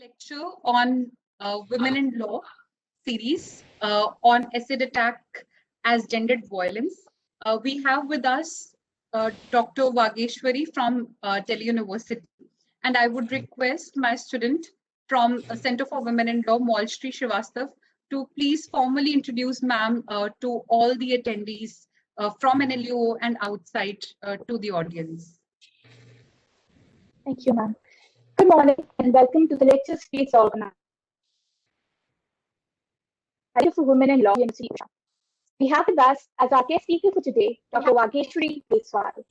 lecture on Women in Law series on acid attack as gendered violence. We have with us Dr. Vageshwari from Delhi University, and I would request my student from Center for Women in Law, Malshri Srivastav, to please formally introduce ma'am to all the attendees from NLUO and outside to the audience. Thank you, ma'am. Good morning and welcome to the lecture series organized for Women in Law University Odisha. We have with us as our guest speaker for today, Dr. Vageshwari Deswal,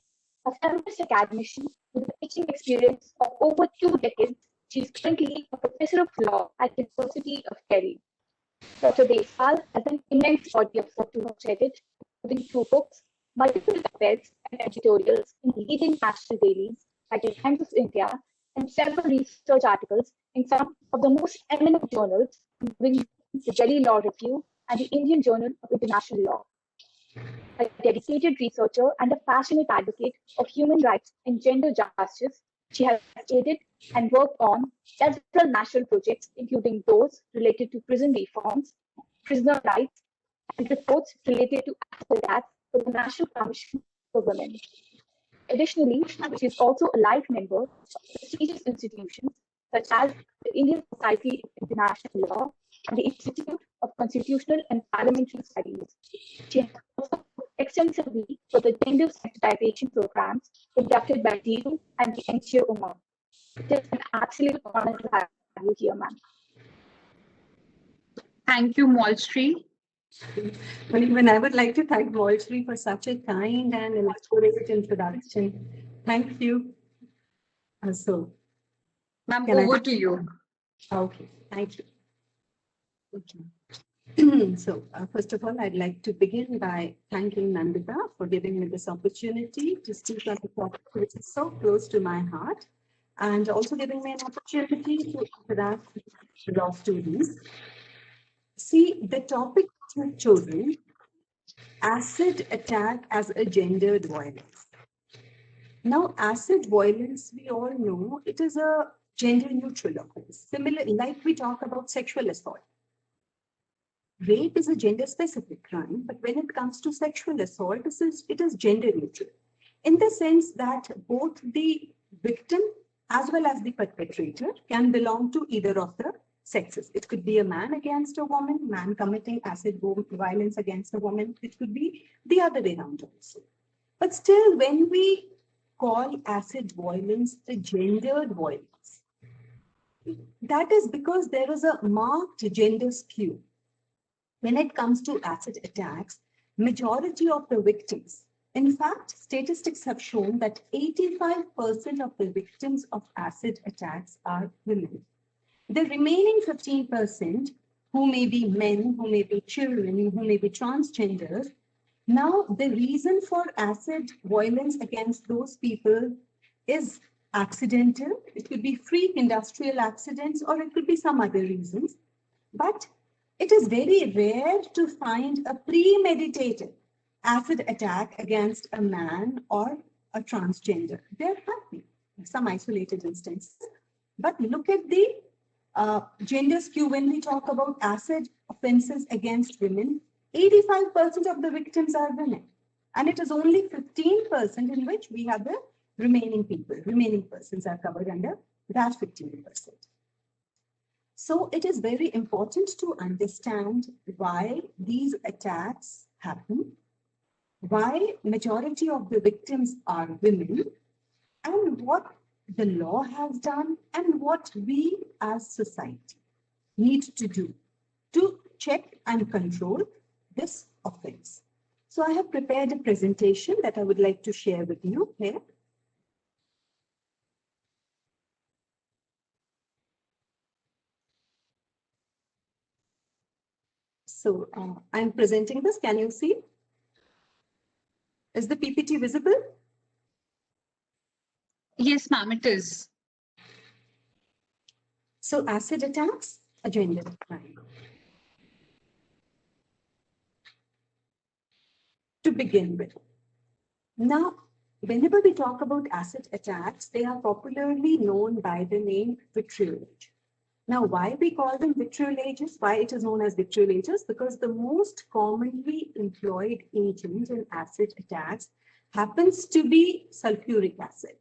a feminist academician with a teaching experience of over 2 decades. She is currently a professor of law at the University of Delhi. Dr. Deswal has an immense body of work to her credit, including 2 books, multiple op-eds and editorials in leading national dailies like the Times of India, and several research articles in some of the most eminent journals, including the Delhi Law Review and the Indian Journal of International Law. A dedicated researcher and a passionate advocate of human rights and gender justice, she has aided and worked on several national projects, including those related to prison reforms, prisoner rights, and reports related to acid attacks for the National Commission for Women. Additionally, she is also a life member of prestigious institutions such as the Indian Society of International Law and the Institute of Constitutional and Parliamentary Studies. She has also worked extensively for the gender sensitization programs conducted by DU and the NGO. It is an absolute honor to have you here, ma'am. Thank you, Malshri. Well, even I would like to thank Vageshwari for such a kind and elaborate introduction. Thank you. Ma'am, over to you. Okay, thank you. Okay. First of all, I'd like to begin by thanking Nanditta for giving me this opportunity to speak on the topic which is so close to my heart, and also giving me an opportunity to interact with law students. See, the topic with children, acid attack as a gendered violence. Now, acid violence, we all know, it is a gender neutral offense. Similar, like we talk about sexual assault. Rape is a gender specific crime, but when it comes to sexual assault, it is gender neutral. In the sense that both the victim as well as the perpetrator can belong to either of the sexes. It could be a man against a woman, man committing acid violence against a woman. It could be the other way around also. But still, when we call acid violence the gendered violence, that is because there is a marked gender skew. When it comes to acid attacks, majority of the victims, in fact, statistics have shown that 85% of the victims of acid attacks are women. The remaining 15%, who may be men, who may be children, who may be transgenders, now the reason for acid violence against those people is accidental. It could be freak industrial accidents, or it could be some other reasons. But it is very rare to find a premeditated acid attack against a man or a transgender. There have been some isolated instances. But look at the gender skew when we talk about acid offenses against women. 85% of the victims are women, and it is only 15% in which we have the remaining persons are covered under that 15%. So it is very important to understand why these attacks happen, why majority of the victims are women, and what the law has done and what we as society need to do to check and control this offense. So I have prepared a presentation that I would like to share with you here. So I'm presenting this. Can you see? Is the PPT visible? Yes, ma'am, it is. So acid attacks, a gender crime. To begin with. Now, whenever we talk about acid attacks, they are popularly known by the name vitriol. Now, why we call them vitriol agents? Why it is known as vitriol agents? Because the most commonly employed agent in acid attacks happens to be sulfuric acid.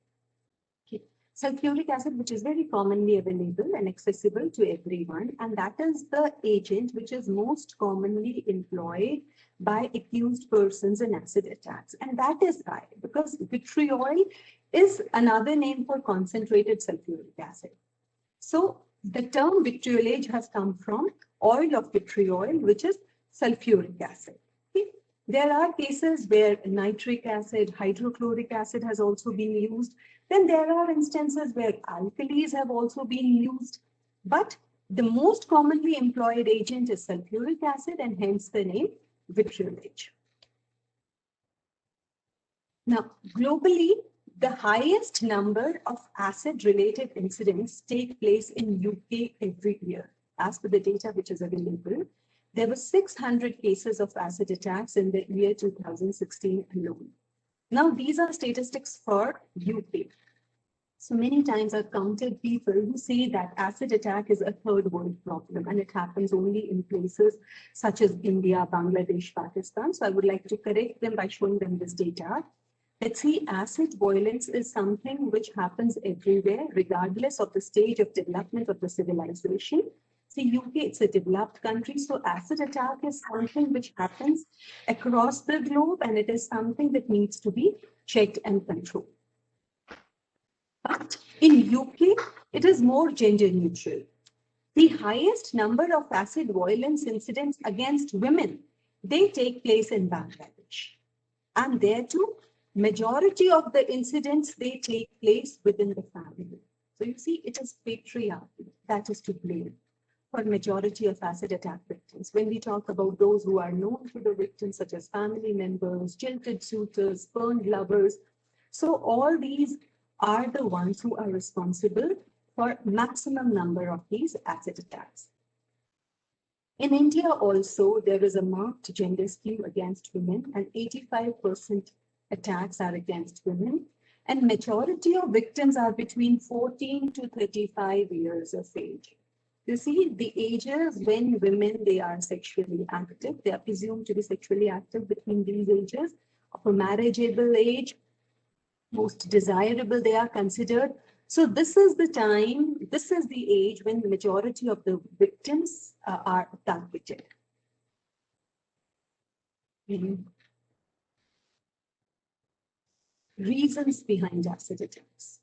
Okay. Sulfuric acid, which is very commonly available and accessible to everyone, and that is the agent which is most commonly employed by accused persons in acid attacks. And that is why, because vitriol is another name for concentrated sulfuric acid. So the term vitriolage has come from oil of vitriol, which is sulfuric acid. Okay. There are cases where nitric acid, hydrochloric acid has also been used. Then there are instances where alkalis have also been used. But the most commonly employed agent is sulfuric acid, and hence the name vitriolage. Now, globally, the highest number of acid-related incidents take place in UK every year. As per the data which is available, there were 600 cases of acid attacks in the year 2016 alone. Now, these are statistics for UK. So many times I've counted people who say that acid attack is a third world problem and it happens only in places such as India, Bangladesh, Pakistan. So I would like to correct them by showing them this data. Let's see, acid violence is something which happens everywhere, regardless of the stage of development of the civilization. See, UK, it's a developed country, so acid attack is something which happens across the globe, and it is something that needs to be checked and controlled. But in UK, it is more gender neutral. The highest number of acid violence incidents against women, they take place in Bangladesh. And there too, majority of the incidents, they take place within the family. So you see, it is patriarchy that is to blame for majority of acid attack victims. When we talk about those who are known to the victims, such as family members, jilted suitors, spurned lovers, so all these are the ones who are responsible for maximum number of these acid attacks. In India also, there is a marked gender skew against women, and 85% attacks are against women, and majority of victims are between 14 to 35 years of age. You see, the ages when women, they are sexually active, they are presumed to be sexually active between these ages of a marriageable age, most desirable they are considered. So this is the time, this is the age when the majority of the victims are targeted. Reasons behind acid attacks.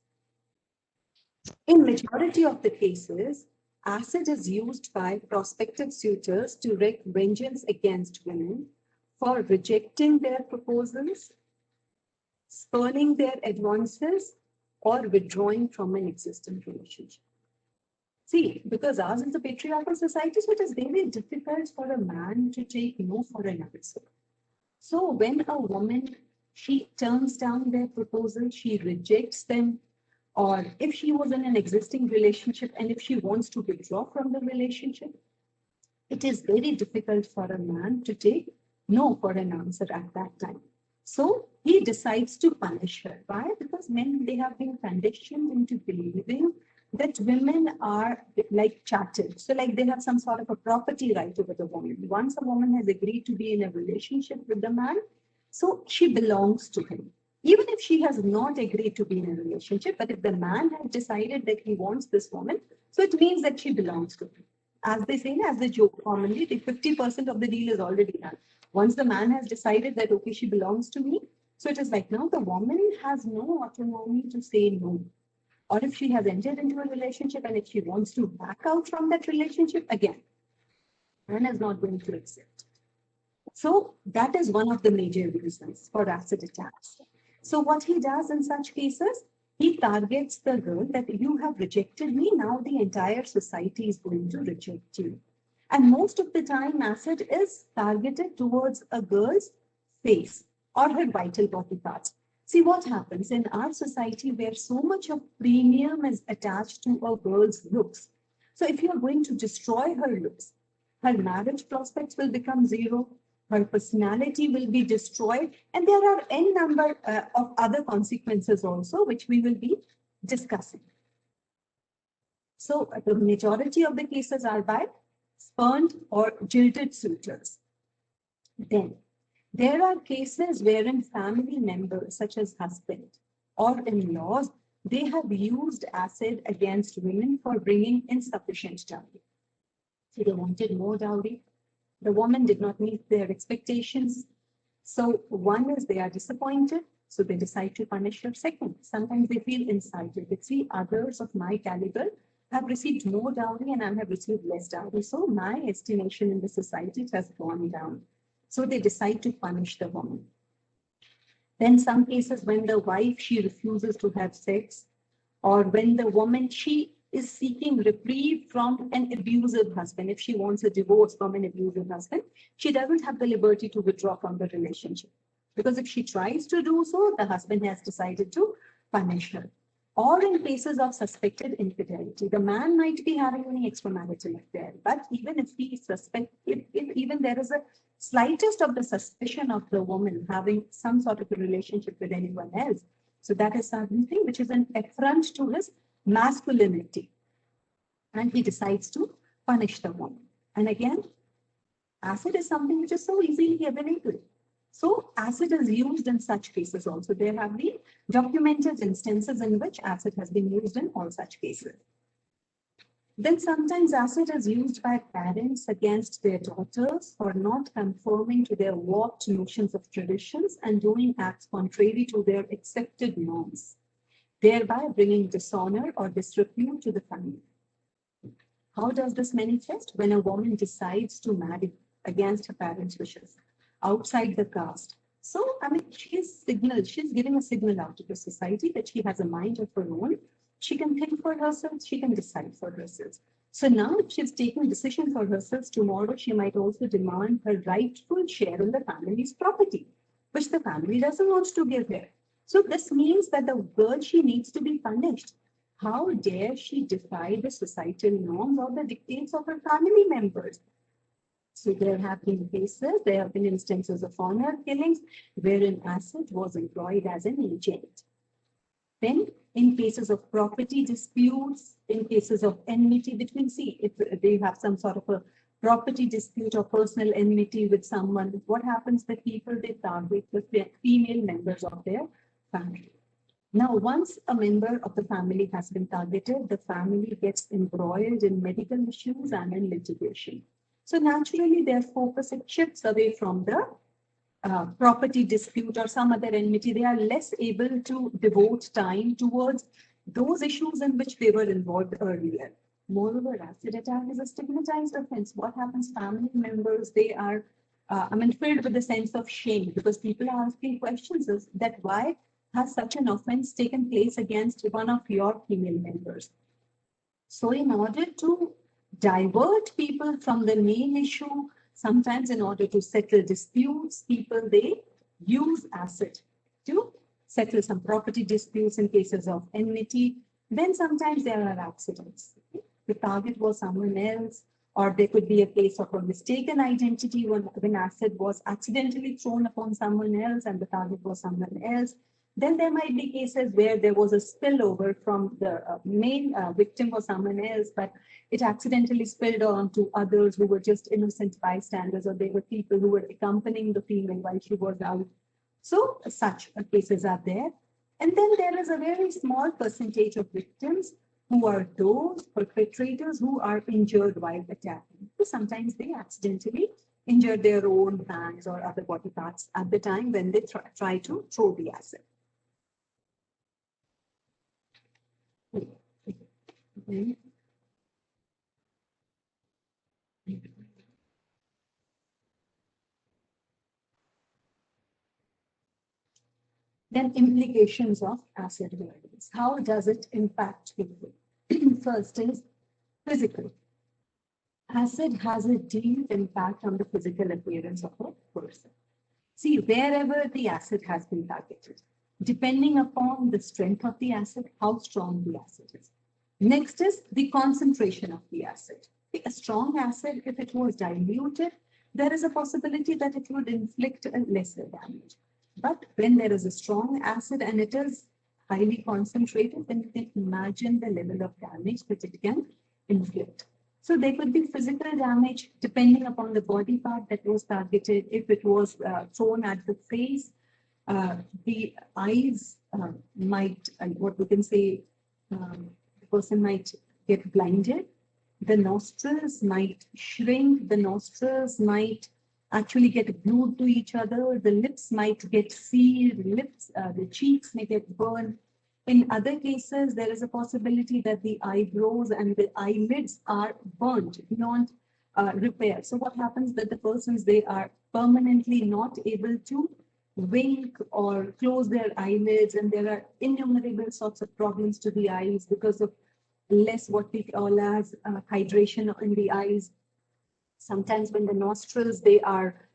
In majority of the cases, acid is used by prospective suitors to wreak vengeance against women for rejecting their proposals, spurning their advances, or withdrawing from an existing relationship. See, because ours is a patriarchal society, so it is very difficult for a man to take no for an answer. So when a woman, she turns down their proposal, she rejects them, or if she was in an existing relationship and if she wants to withdraw from the relationship, it is very difficult for a man to take no for an answer at that time. So he decides to punish her. Why? Because men, they have been conditioned into believing that women are like chattel. So like they have some sort of a property right over the woman. Once a woman has agreed to be in a relationship with the man, so she belongs to him. Even if she has not agreed to be in a relationship, but if the man has decided that he wants this woman, so it means that she belongs to him. As they say, as they joke commonly, the 50% of the deal is already done. Once the man has decided that, okay, she belongs to me, so it is like now the woman has no autonomy to say no. Or if she has entered into a relationship and if she wants to back out from that relationship, again, man is not going to accept. So that is one of the major reasons for acid attacks. So what he does in such cases, he targets the girl that you have rejected me, now the entire society is going to reject you. And most of the time, acid is targeted towards a girl's face or her vital body parts. See what happens in our society where so much of premium is attached to a girl's looks. So if you are going to destroy her looks, her marriage prospects will become zero, her personality will be destroyed, and there are n number of other consequences also, which we will be discussing. So the majority of the cases are by spurned or jilted suitors. Then there are cases wherein family members such as husband or in-laws, they have used acid against women for bringing insufficient dowry. So they wanted more dowry. The woman did not meet their expectations. So one is they are disappointed, so they decide to punish her. Second, sometimes they feel insulted. They see others of my caliber have received more dowry and I have received less dowry. So my estimation in the society has gone down. So they decide to punish the woman. Then some cases when the wife, she refuses to have sex, or when the woman, she is seeking reprieve from an abusive husband. If she wants a divorce from an abusive husband, she doesn't have the liberty to withdraw from the relationship. Because if she tries to do so, the husband has decided to punish her. Or in cases of suspected infidelity, the man might be having any extramarital affair, but even if he suspects, if even there is a slightest of the suspicion of the woman having some sort of a relationship with anyone else, so that is something which is an affront to his masculinity. And he decides to punish the woman. And again, acid is something which is so easily available. So acid is used in such cases also. There have been documented instances in which acid has been used in all such cases. Then sometimes acid is used by parents against their daughters for not conforming to their warped notions of traditions and doing acts contrary to their accepted norms, thereby bringing dishonor or disrepute to the family. How does this manifest? When a woman decides to marry against her parents' wishes, outside the caste. So, I mean, she's giving a signal out to the society that she has a mind of her own. She can think for herself, she can decide for herself. So now if she's taking a decision for herself, tomorrow she might also demand her rightful share in the family's property, which the family doesn't want to give her. So this means that the girl, she needs to be punished. How dare she defy the societal norms or the dictates of her family members? So there have been cases, there have been instances of honor killings wherein acid was employed as an agent. Then in cases of property disputes, in cases of enmity between, see, if they have some sort of a property dispute or personal enmity with someone, what happens? The people, they target the female members of their family. Now, once a member of the family has been targeted, the family gets embroiled in medical issues and in litigation. So naturally, their focus, it shifts away from the property dispute or some other enmity. They are less able to devote time towards those issues in which they were involved earlier. Moreover, acid attack is a stigmatized offense. What happens? Family members, they are, filled with a sense of shame because people are asking questions that why has such an offense taken place against one of your female members? So in order to divert people from the main issue, sometimes in order to settle disputes, people, they use acid to settle some property disputes in cases of enmity. Then sometimes there are accidents. The target was someone else, or there could be a case of a mistaken identity when acid was accidentally thrown upon someone else and the target was someone else. Then there might be cases where there was a spillover from the main victim or someone else, but it accidentally spilled on to others who were just innocent bystanders, or they were people who were accompanying the female while she was out. So such cases are there. And then there is a very small percentage of victims who are those perpetrators who are injured while attacking. So sometimes they accidentally injure their own hands or other body parts at the time when they try to throw the acid. Then implications of acid violence. How does it impact people? First is physical. Acid has a deep impact on the physical appearance of a person. See, wherever the acid has been targeted, depending upon the strength of the acid, how strong the acid is. Next is the concentration of the acid. A strong acid, if it was diluted, there is a possibility that it would inflict a lesser damage. But when there is a strong acid and it is highly concentrated, then you can imagine the level of damage that it can inflict. So there could be physical damage depending upon the body part that was targeted. If it was thrown at the face, the eyes might, what we can say, the person might get blinded. The nostrils might shrink. The nostrils might actually get glued to each other. The lips might get sealed. The cheeks may get burned. In other cases, there is a possibility that the eyebrows and the eyelids are burnt beyond repair. So what happens that the persons, they are permanently not able to wink or close their eyelids, and there are innumerable sorts of problems to the eyes because of less what we call as hydration in the eyes. Sometimes when the nostrils, they are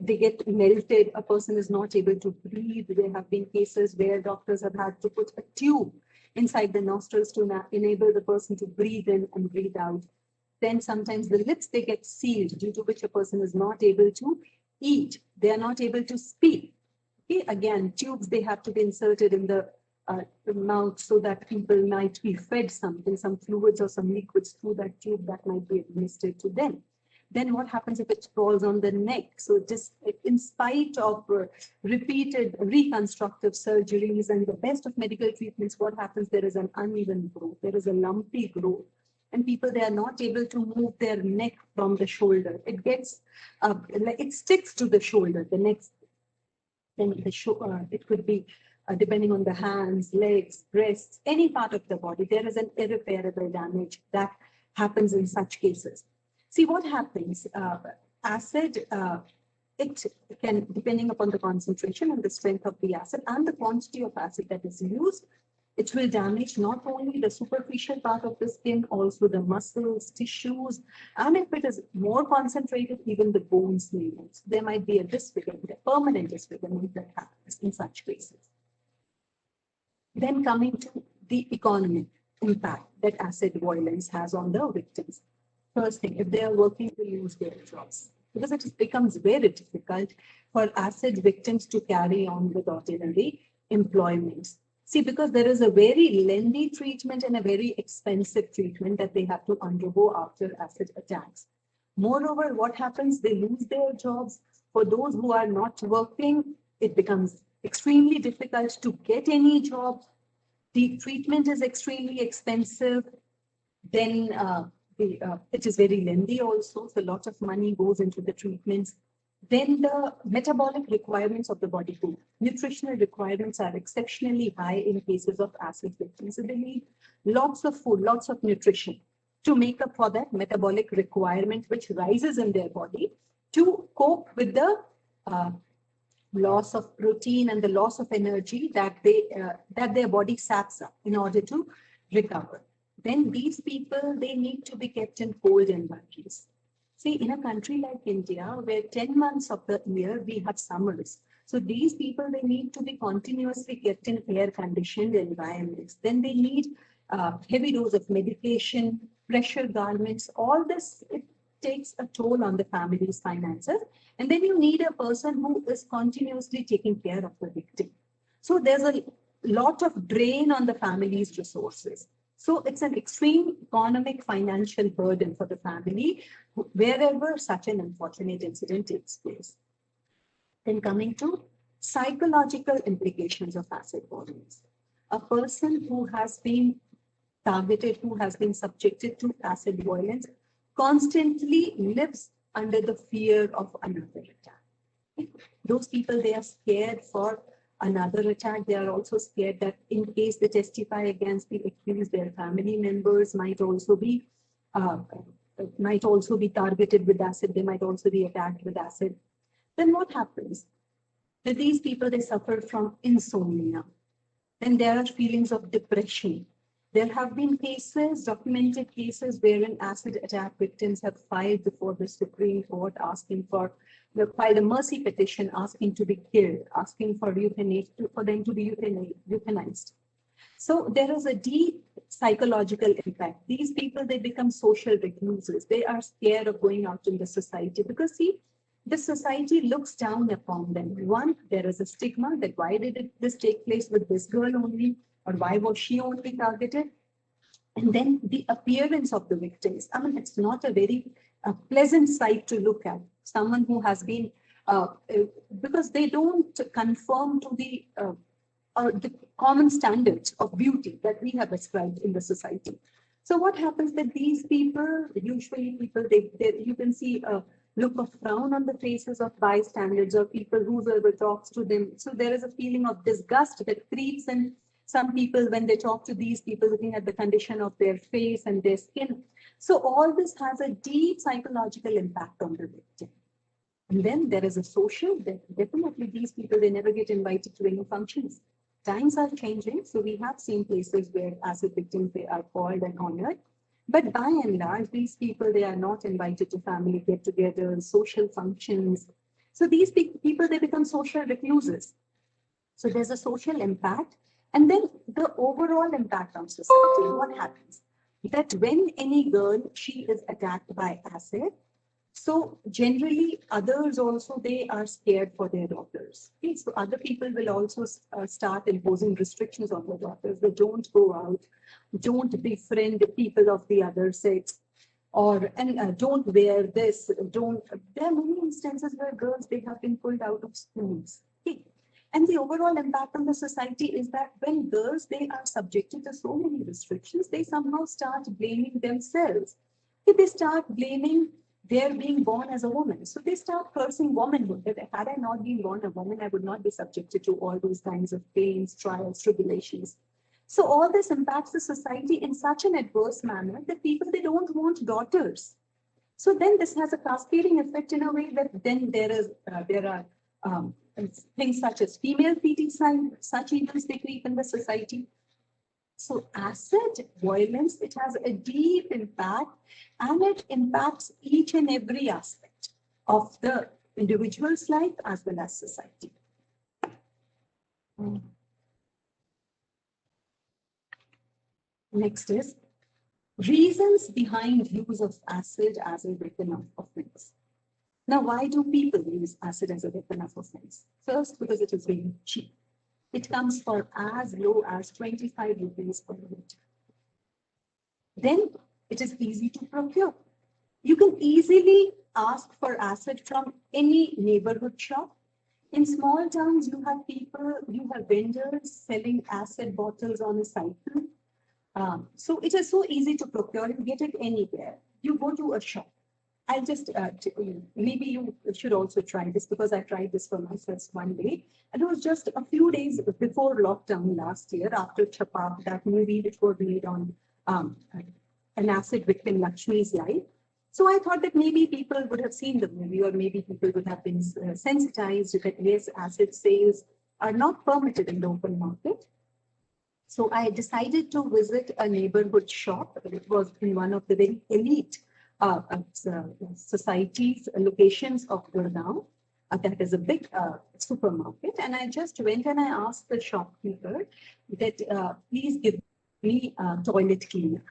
they get melted, a person is not able to breathe. There have been cases where doctors have had to put a tube inside the nostrils to enable the person to breathe in and breathe out. Then sometimes the lips, they get sealed, due to which a person is not able to eat. They are not able to speak. Okay, again, tubes, they have to be inserted in the mouth so that people might be fed something, some fluids or some liquids through that tube that might be administered to them. Then what happens if it falls on the neck? So just in spite of repeated reconstructive surgeries and the best of medical treatments, what happens? There is an uneven growth. There is a lumpy growth. And people, they are not able to move their neck from the shoulder. It gets, it sticks to the shoulder, the neck. Then it could be depending on the hands, legs, breasts, any part of the body. There is an irreparable damage that happens in such cases. See what happens, acid, it can, depending upon the concentration and the strength of the acid and the quantity of acid that is used, it will damage not only the superficial part of the skin, also the muscles, tissues, and if it is more concentrated, even the bones may lose. There might be a disfigurement, a permanent disfigurement that happens in such cases. Then coming to the economic impact that acid violence has on the victims. First thing, if they are working to lose their jobs, because it becomes very difficult for acid victims to carry on with ordinary employments. See, because there is a very lengthy treatment and a very expensive treatment that they have to undergo after acid attacks. Moreover, what happens? They lose their jobs. For those who are not working, it becomes extremely difficult to get any job. The treatment is extremely expensive. Then it is very lengthy also, so a lot of money goes into the treatments. Then the metabolic requirements of the body food, nutritional requirements are exceptionally high in cases of acid victims. So they need lots of food, lots of nutrition to make up for that metabolic requirement which rises in their body to cope with the loss of protein and the loss of energy that their body saps up in order to recover. Then these people, they need to be kept in cold environments. See, in a country like India, where 10 months of the year we have summers, so these people, they need to be continuously kept in air-conditioned environments. Then they need heavy dose of medication, pressure garments. All this, it takes a toll on the family's finances. And then you need a person who is continuously taking care of the victim. So there's a lot of drain on the family's resources. So it's an extreme economic financial burden for the family wherever such an unfortunate incident takes place. Then coming to psychological implications of acid violence. A person who has been targeted, who has been subjected to acid violence, constantly lives under the fear of another attack. Those people, they are scared for another attack. They are also scared that in case they testify against the accused, their family members might also be targeted with acid. They might also be attacked with acid. Then what happens? That these people, they suffer from insomnia. Then there are feelings of depression. There have been cases, documented cases, wherein acid attack victims have filed before the Supreme Court asking for, they filed a mercy petition asking to be killed, asking for euthanasia, for them to be euthanized. So there is a deep psychological impact. These people, they become social recluses. They are scared of going out in the society because, see, the society looks down upon them. One, there is a stigma that why did this take place with this girl only, or why was she only targeted? And then the appearance of the victims. I mean, it's not a very pleasant sight to look at. Someone who has been, because they don't conform to the common standards of beauty that we have ascribed in the society. So what happens that these people, usually people, you can see a look of frown on the faces of bystanders or people whoever talks to them. So there is a feeling of disgust that creeps in some people when they talk to these people, looking at the condition of their face and their skin. So all this has a deep psychological impact on the victim. And then there is a social, definitely these people, they never get invited to any functions. Times are changing, so we have seen places where acid victims, they are called and honored. But by and large, these people, they are not invited to family get-togethers, social functions. So these people, they become social recluses. So there's a social impact. And then the overall impact on society, what happens? That when any girl, she is attacked by acid, so generally others also, they are scared for their daughters. Okay? So other people will also start imposing restrictions on their daughters. They don't go out, don't befriend people of the other sex, or don't wear this, don't. There are many instances where girls, they have been pulled out of schools. Okay? And the overall impact on the society is that when girls, they are subjected to so many restrictions, they somehow start blaming themselves. They start blaming their being born as a woman. So they start cursing womanhood. That had I not been born a woman, I would not be subjected to all those kinds of pains, trials, tribulations. So all this impacts the society in such an adverse manner that people, they don't want daughters. So then this has a cascading effect in a way that then there are things such as female feticide, such evils, they creep in the society. So acid violence, it has a deep impact, and it impacts each and every aspect of the individual's life as well as society. Next is reasons behind use of acid as a weapon of offense. Now, why do people use acid as a weapon of offense? First, because it is very cheap. It comes for as low as 25 rupees per unit. Then it is easy to procure. You can easily ask for acid from any neighborhood shop. In small towns, you have people, you have vendors selling acid bottles on a cycle. So it is so easy to procure. You get it anywhere. You go to a shop. I'll just, maybe you should also try this because I tried this for myself one day. And it was just a few days before lockdown last year, after Cuttack, that movie which was made on an acid victim Lakshmi's life. So I thought that maybe people would have seen the movie, or maybe people would have been sensitized that yes, acid sales are not permitted in the open market. So I decided to visit a neighborhood shop. It was in one of the very elite societies, locations of Gurgaon. That is a big supermarket. And I just went and I asked the shopkeeper that please give me a toilet cleaner.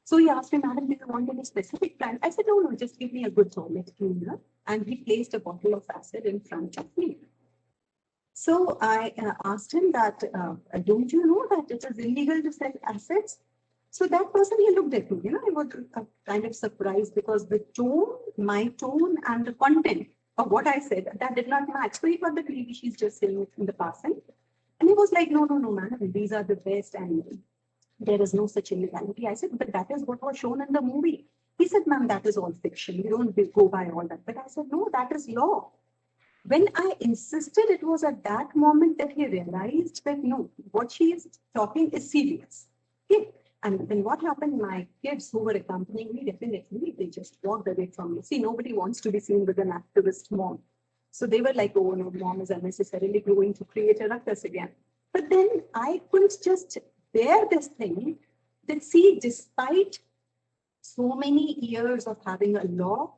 So he asked me, madam, do you want any specific brand? I said, no, just give me a good toilet cleaner. And he placed a bottle of acid in front of me. So I asked him that, don't you know that it is illegal to sell acids? So that person, he looked at me, I was kind of surprised because the tone, my tone and the content of what I said, that did not match. So he thought that maybe she's just saying it in the passing. And he was like, no, madam, these are the best and there is no such illegality. I said, but that is what was shown in the movie. He said, ma'am, that is all fiction. You don't go by all that. But I said, no, that is law. When I insisted, it was at that moment that he realized that no, what she is talking is serious. Okay? And then what happened? My kids who were accompanying me, definitely, they just walked away from me. See, nobody wants to be seen with an activist mom. So they were like, oh no, mom is unnecessarily going to create a ruckus again. But then I couldn't just bear this thing that see, despite so many years of having a law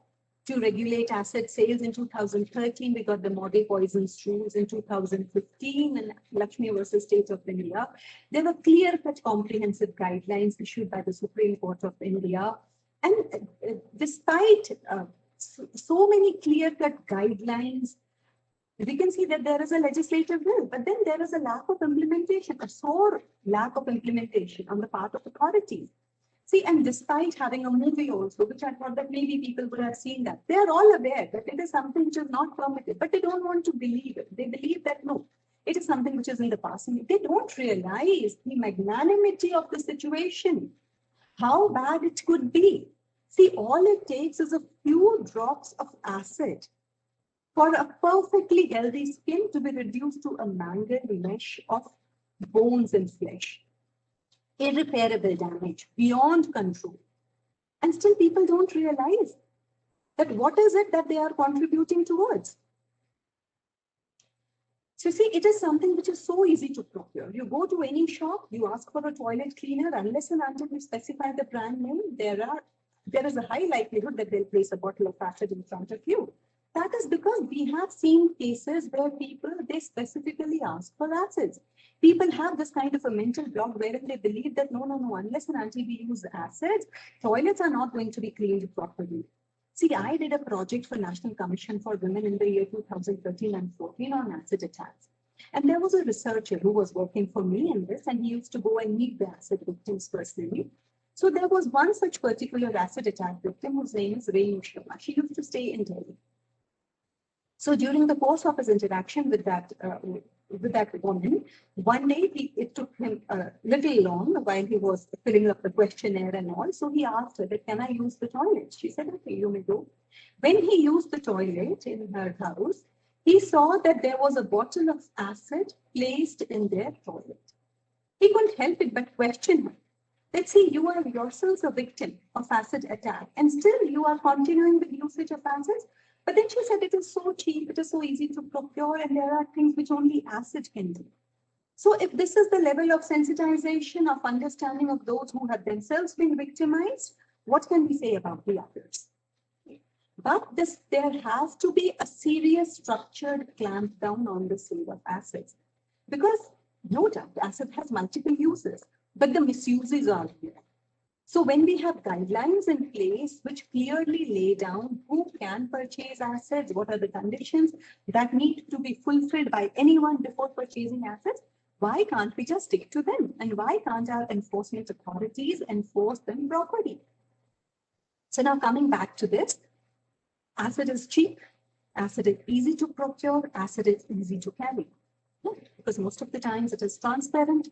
to regulate acid sales in 2013, we got the model poisons rules in 2015 and Lakshmi versus State of India. There were clear-cut comprehensive guidelines issued by the Supreme Court of India. And despite so many clear-cut guidelines. We can see that there is a legislative will, but then there is a lack of implementation, a sore lack of implementation on the part of authorities. See, and despite having a movie also, which I thought that maybe people would have seen that, they are all aware that it is something which is not permitted, but they don't want to believe it. They believe that no, it is something which is in the past. And they don't realize the magnanimity of the situation, how bad it could be. See, all it takes is a few drops of acid for a perfectly healthy skin to be reduced to a mangled mesh of bones and flesh. Irreparable damage beyond control. And still people don't realize that what is it that they are contributing towards. So see, it is something which is so easy to procure. You go to any shop, you ask for a toilet cleaner, unless and until you specify the brand name, there is a high likelihood that they'll place a bottle of acid in front of you. That is because we have seen cases where people, they specifically ask for acids. People have this kind of a mental block wherein they believe that no, unless and until we use acids, toilets are not going to be cleaned properly. See, I did a project for National Commission for Women in the year 2013 and 14 on acid attacks. And there was a researcher who was working for me in this, and he used to go and meet the acid victims personally. So there was one such particular acid attack victim whose name is Renu Sharma. She used to stay in Delhi. So during the course of his interaction with that woman, one day it took him a little long while he was filling up the questionnaire and all. So he asked her that, can I use the toilet? She said, okay, you may go. When he used the toilet in her house, he saw that there was a bottle of acid placed in their toilet. He couldn't help it but question her. Let's see, you are yourselves a victim of acid attack and still you are continuing with usage of acids. But then she said it is so cheap, it is so easy to procure, and there are things which only acid can do. So if this is the level of sensitization, of understanding of those who have themselves been victimized, what can we say about the others? But there has to be a serious structured clamp down on the sale of acids. Because no doubt, acid has multiple uses, but the misuses are here. So when we have guidelines in place which clearly lay down who can purchase acids, what are the conditions that need to be fulfilled by anyone before purchasing acids, why can't we just stick to them? And why can't our enforcement authorities enforce them properly? So now coming back to this, acid is cheap, acid is easy to procure, acid is easy to carry. Because most of the times it is transparent.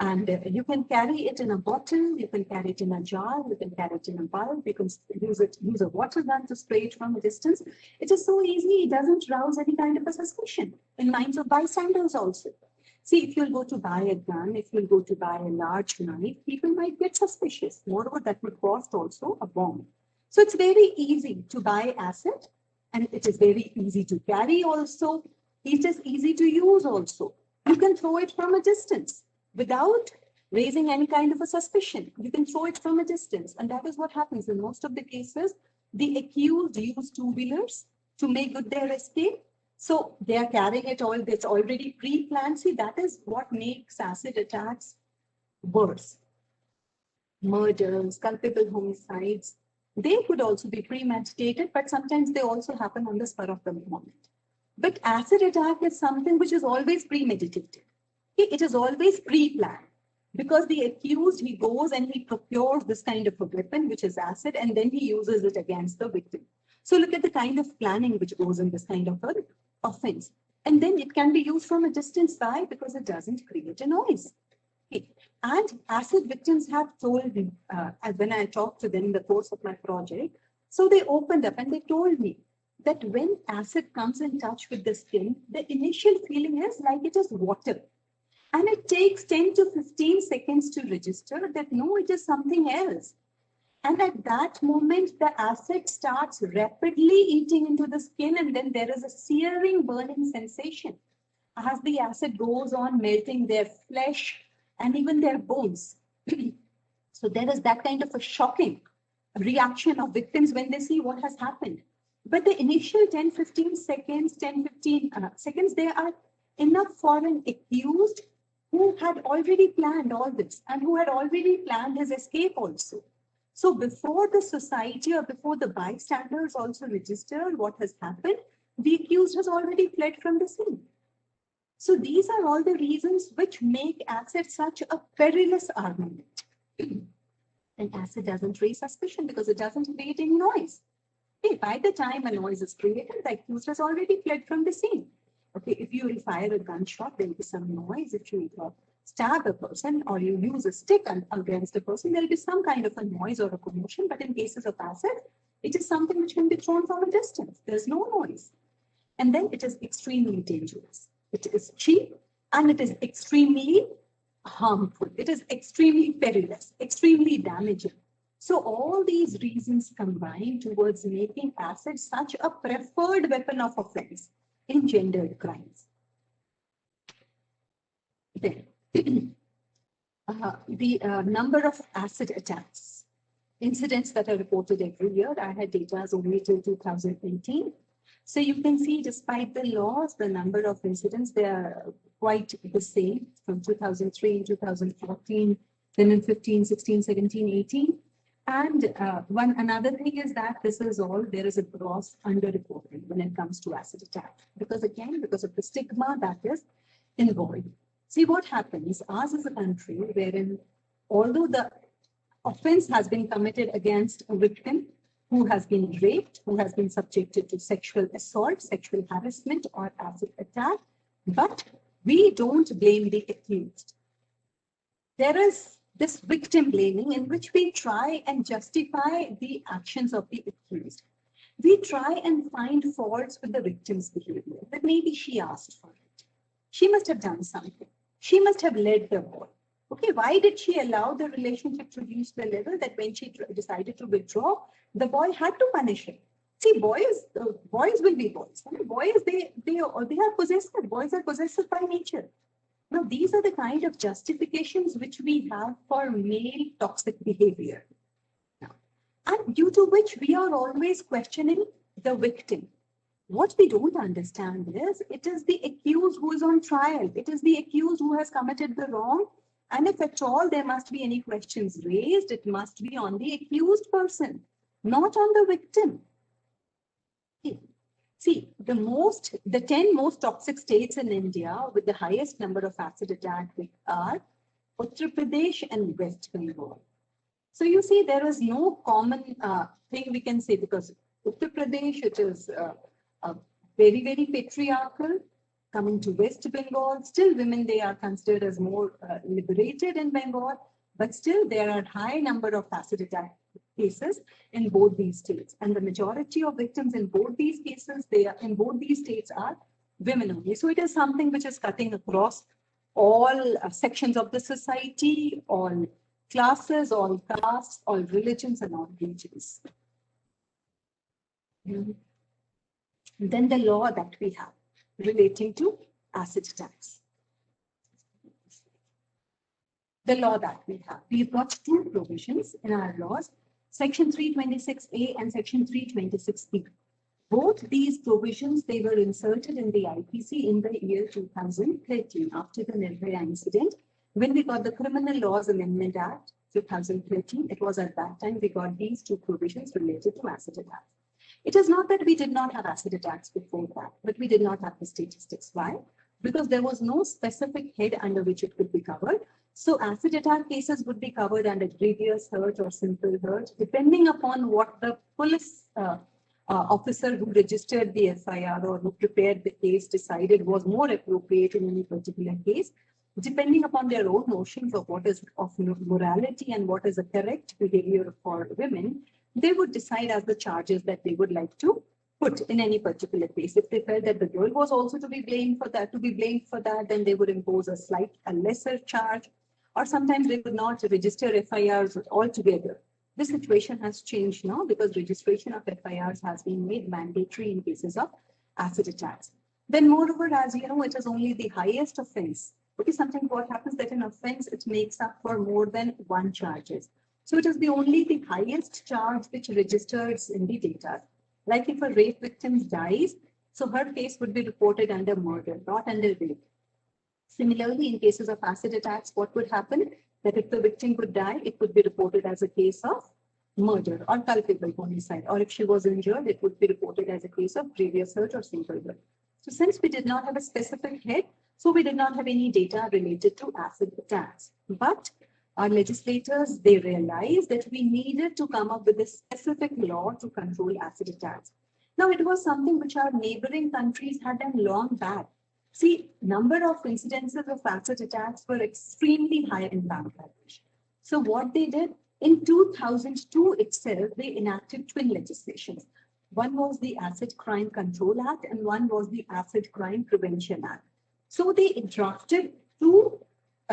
And you can carry it in a bottle, you can carry it in a jar, you can carry it in a bulb, you can use a water gun to spray it from a distance. It is so easy, it doesn't rouse any kind of a suspicion in minds of bystanders also. See, if you'll go to buy a gun, if you'll go to buy a large knife, people might get suspicious. Moreover, that would cost also a bomb. So it's very easy to buy acid, and it is very easy to carry also. It is easy to use also. You can throw it from a distance without raising any kind of a suspicion. You can throw it from a distance. And that is what happens in most of the cases. The accused use two-wheelers to make good their escape. So they are carrying it all, it's already pre-planned. See, that is what makes acid attacks worse. Murders, culpable homicides, they could also be premeditated, but sometimes they also happen on the spur of the moment. But acid attack is something which is always premeditated. It is always pre-planned because the accused, he goes and he procures this kind of a weapon, which is acid, and then he uses it against the victim. So look at the kind of planning which goes in this kind of an offense. And then it can be used from a distance. Why? Because it doesn't create a noise. Okay. And acid victims have told me, when I talked to them in the course of my project, so they opened up and they told me that when acid comes in touch with the skin, the initial feeling is like it is water. And it takes 10 to 15 seconds to register that no, it is something else. And at that moment, the acid starts rapidly eating into the skin, and then there is a searing, burning sensation as the acid goes on melting their flesh and even their bones. So there is that kind of a shocking reaction of victims when they see what has happened. But the initial 10-15 seconds, they are enough for an accused who had already planned all this and who had already planned his escape also. So before the society or before the bystanders also registered what has happened, the accused has already fled from the scene. So these are all the reasons which make acid such a perilous armament. And acid doesn't raise suspicion because it doesn't create any noise. Okay, by the time a noise is created, the accused has already fled from the scene. Okay, if you will fire a gunshot, there will be some noise. If you stab a person or you use a stick against a person, there will be some kind of a noise or a commotion. But in cases of acid, it is something which can be thrown from a distance. There's no noise. And then it is extremely dangerous. It is cheap and it is extremely harmful. It is extremely perilous, extremely damaging. So all these reasons combine towards making acid such a preferred weapon of offense in gendered crimes. Then, the number of acid attacks, incidents that are reported every year. I had data only till 2018. So you can see, despite the laws, the number of incidents, they are quite the same from 2003, 2014, then in 15, 16, 17, 18. And another thing is that this is all, there is a gross underreporting when it comes to acid attack. Because again, because of the stigma that is involved. See what happens, ours is a country wherein although the offense has been committed against a victim who has been raped, who has been subjected to sexual assault, sexual harassment or acid attack, but we don't blame the accused. There is this victim blaming in which we try and justify the actions of the accused. We try and find faults with the victim's behavior, that maybe she asked for it. She must have done something. She must have led the boy. Okay, why did she allow the relationship to reach the level that when she decided to withdraw, the boy had to punish her? See, boys will be boys. I mean, boys, they are possessive. Boys are possessive by nature. Now, these are the kind of justifications which we have for male toxic behavior. Now, and due to which we are always questioning the victim. What we don't understand is it is the accused who is on trial. It is the accused who has committed the wrong. And if at all there must be any questions raised, it must be on the accused person, not on the victim. See, the 10 most toxic states in India with the highest number of acid attacks are Uttar Pradesh and West Bengal. So you see, there is no common thing we can say because Uttar Pradesh, it is very, very patriarchal. Coming to West Bengal, still women, they are considered as more liberated in Bengal, but still there are high number of acid attack cases in both these states. And the majority of victims in both these cases, in both these states are women only. So it is something which is cutting across all sections of the society, all classes, all castes, all religions and all regions. Then the law that we have relating to acid attacks. The law that we have. We've got two provisions in our laws, Section 326A and Section 326B. Both these provisions, they were inserted in the IPC in the year 2013 after the Nirbhaya incident. When we got the Criminal Laws Amendment Act 2013, it was at that time we got these two provisions related to acid attacks. It is not that we did not have acid attacks before that, but we did not have the statistics. Why? Because there was no specific head under which it could be covered. So acid attack cases would be covered under grievous hurt or simple hurt, depending upon what the police officer who registered the FIR or who prepared the case decided was more appropriate in any particular case, depending upon their own notions of what is of morality and what is a correct behavior for women. They would decide as the charges that they would like to put in any particular case. If they felt that the girl was also to be blamed for that, then they would impose a lesser charge, or sometimes they would not register FIRs altogether. This situation has changed now because registration of FIRs has been made mandatory in cases of acid attacks. Then moreover, as you know, it is only the highest offense. Okay, sometimes what happens that an offense, it makes up for more than one charges. So it is only the highest charge which registers in the data. Like if a rape victim dies, so her case would be reported under murder, not under rape. Similarly, in cases of acid attacks, what would happen? That if the victim would die, it would be reported as a case of murder or culpable homicide, or if she was injured, it would be reported as a case of grievous hurt or simple hurt. So since we did not have a specific head, so we did not have any data related to acid attacks. But our legislators, they realized that we needed to come up with a specific law to control acid attacks. Now, it was something which our neighboring countries had done long back. See, number of incidences of acid attacks were extremely high in Bangladesh. So what they did, in 2002 itself, they enacted twin legislations. One was the Acid Crime Control Act and one was the Acid Crime Prevention Act. So they drafted two